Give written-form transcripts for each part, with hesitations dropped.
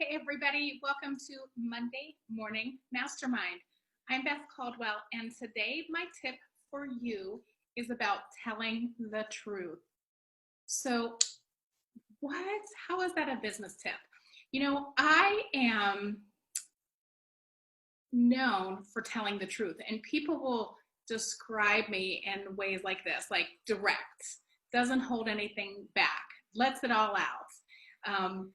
Hey everybody, welcome to Monday Morning Mastermind. I'm Beth Caldwell, and today my tip for you is about telling the truth. So how is that a business tip? You know, I am known for telling the truth, and people will describe me in ways like this, like direct, doesn't hold anything back, lets it all out.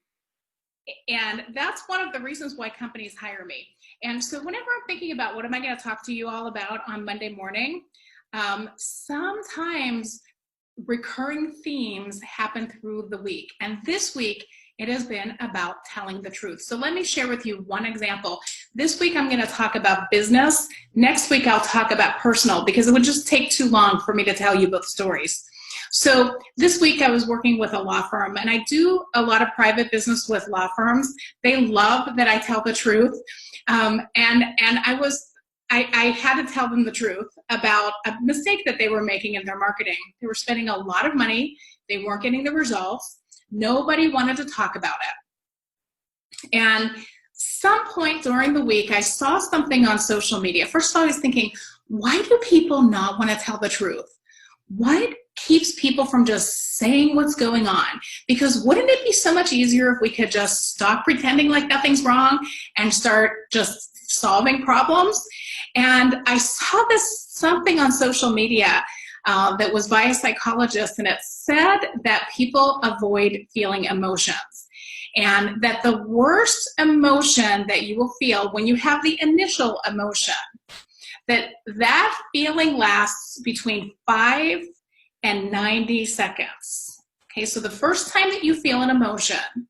And that's one of the reasons why companies hire me. And so whenever I'm thinking about what am I going to talk to you all about on Monday morning, sometimes recurring themes happen through the week. And this week, it has been about telling the truth. So let me share with you one example. This week, I'm going to talk about business. Next week, I'll talk about personal, because it would just take too long for me to tell you both stories. So this week I was working with a law firm, and I do a lot of private business with law firms. They love that I tell the truth. And I had to tell them the truth about a mistake that they were making in their marketing. They were spending a lot of money. They weren't getting the results. Nobody wanted to talk about it. And some point during the week, I saw something on social media. First of all, I was thinking, why do people not want to tell the truth? What keeps people from just saying what's going on? Because wouldn't it be so much easier if we could just stop pretending like nothing's wrong and start just solving problems? And I saw something on social media that was by a psychologist, and it said that people avoid feeling emotions. And that the worst emotion that you will feel when you have the initial emotion, that feeling lasts between 5 and 90 seconds. Okay, so the first time that you feel an emotion,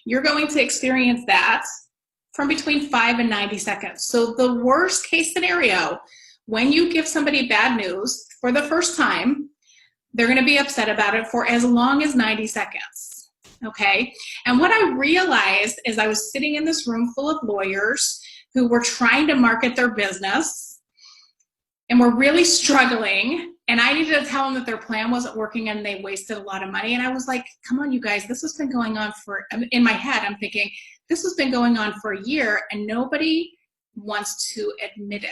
you're going to experience that from between 5 and 90 seconds. So the worst case scenario, when you give somebody bad news for the first time, they're going to be upset about it for as long as 90 seconds. Okay, and what I realized is I was sitting in this room full of lawyers who were trying to market their business, and we're really struggling, and I needed to tell them that their plan wasn't working and they wasted a lot of money. And I was like, come on, you guys, this has been going on in my head, I'm thinking, this has been going on for a year and nobody wants to admit it.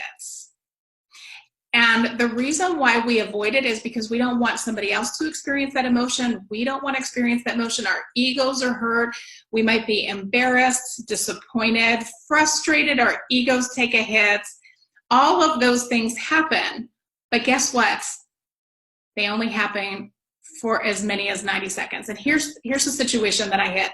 And the reason why we avoid it is because we don't want somebody else to experience that emotion. We don't want to experience that emotion. Our egos are hurt. We might be embarrassed, disappointed, frustrated. Our egos take a hit. All of those things happen, but guess what? They only happen for as many as 90 seconds. And here's the situation that I hit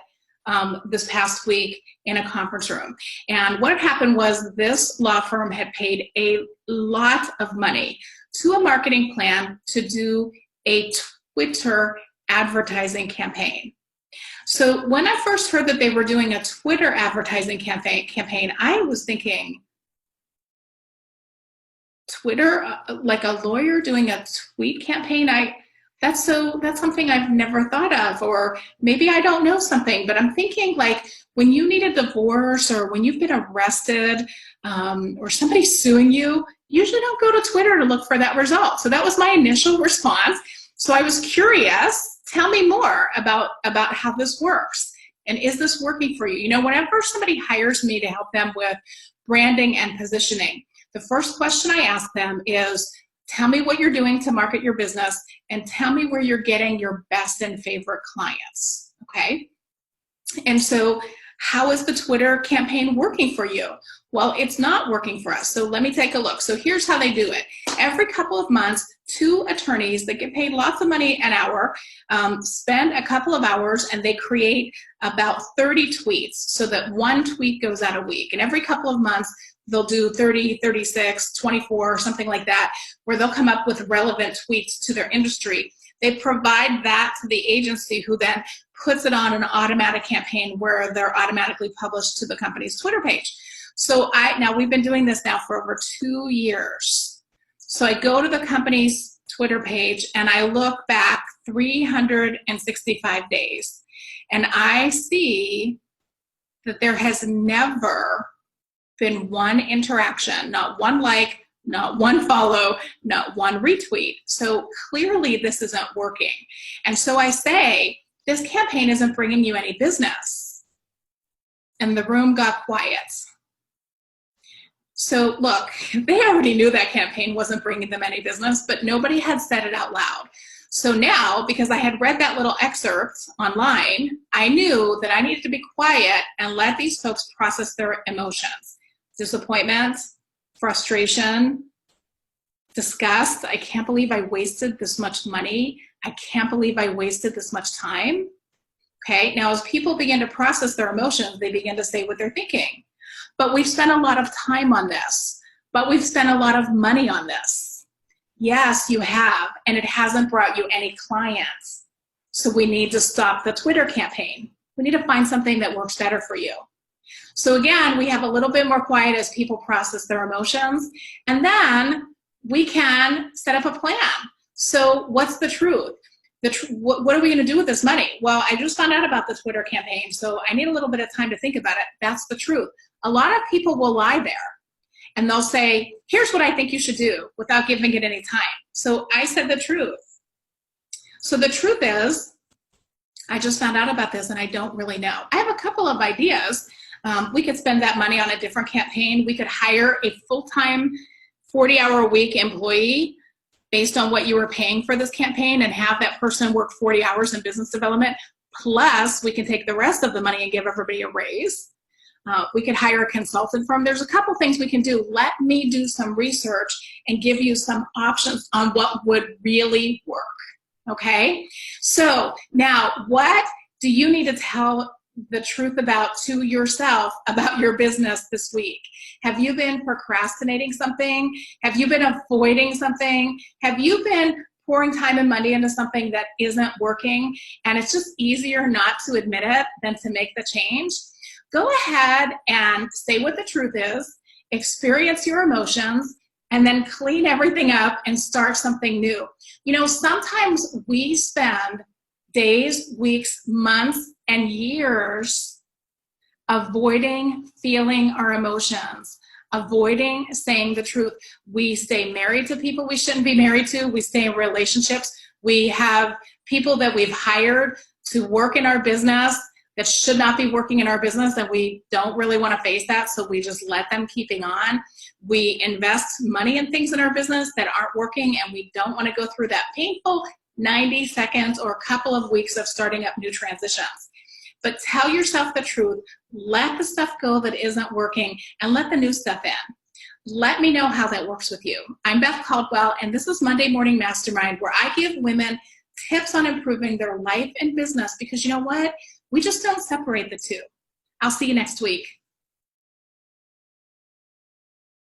this past week in a conference room. And what had happened was this law firm had paid a lot of money to a marketing plan to do a Twitter advertising campaign. So when I first heard that they were doing a Twitter advertising campaign, I was thinking, Twitter, like a lawyer doing a tweet campaign, that's something I've never thought of. Or maybe I don't know something, but I'm thinking, like, when you need a divorce or when you've been arrested or somebody's suing you, usually don't go to Twitter to look for that result. So that was my initial response. So I was curious, tell me more about how this works. And is this working for you? You know, whenever somebody hires me to help them with branding and positioning, the first question I ask them is, tell me what you're doing to market your business and tell me where you're getting your best and favorite clients, okay? And so how is the Twitter campaign working for you? Well, it's not working for us, so let me take a look. So here's how they do it. Every couple of months, 2 attorneys that get paid lots of money an hour spend a couple of hours and they create about 30 tweets so that one tweet goes out a week. And every couple of months, they'll do 30, 36, 24, something like that, where they'll come up with relevant tweets to their industry. They provide that to the agency, who then puts it on an automatic campaign where they're automatically published to the company's Twitter page. So now we've been doing this now for over 2 years. So I go to the company's Twitter page and I look back 365 days, and I see that there has never been one interaction, not one like, not one follow, not one retweet. So clearly this isn't working. And so I say, this campaign isn't bringing you any business. and the room got quiet. So look, they already knew that campaign wasn't bringing them any business, but nobody had said it out loud. So now, because I had read that little excerpt online, I knew that I needed to be quiet and let these folks process their emotions. Disappointment, frustration, disgust. I can't believe I wasted this much money. I can't believe I wasted this much time. Okay, now as people begin to process their emotions, they begin to say what they're thinking. But we've spent a lot of time on this, but we've spent a lot of money on this. Yes, you have, and it hasn't brought you any clients. So we need to stop the Twitter campaign. We need to find something that works better for you. So again, we have a little bit more quiet as people process their emotions, and then we can set up a plan. So what's the truth? What are we going to do with this money? Well, I just found out about the Twitter campaign, so I need a little bit of time to think about it. That's the truth. A lot of people will lie there, and they'll say, here's what I think you should do, without giving it any time. So I said the truth. So the truth is, I just found out about this, and I don't really know. I have a couple of ideas. We could spend that money on a different campaign. We could hire a full-time 40-hour-a-week employee based on what you were paying for this campaign and have that person work 40 hours in business development. Plus, we can take the rest of the money and give everybody a raise. We could hire a consultant firm. There's a couple things we can do. Let me do some research and give you some options on what would really work, okay? So now, what do you need to tell the truth about to yourself about your business this week? Have you been procrastinating something? Have you been avoiding something? Have you been pouring time and money into something that isn't working and it's just easier not to admit it than to make the change? Go ahead and say what the truth is, experience your emotions, and then clean everything up and start something new. You know, sometimes we spend days, weeks, months, and years avoiding feeling our emotions, avoiding saying the truth. We stay married to people we shouldn't be married to. We stay in relationships. We have people that we've hired to work in our business that should not be working in our business, and we don't really want to face that, so we just let them keeping on. We invest money in things in our business that aren't working, and we don't want to go through that painful 90 seconds or a couple of weeks of starting up new transitions. But tell yourself the truth, let the stuff go that isn't working, and let the new stuff in. Let me know how that works with you. I'm Beth Caldwell, and this is Monday Morning Mastermind, where I give women tips on improving their life and business, because you know what? We just don't separate the two. I'll see you next week.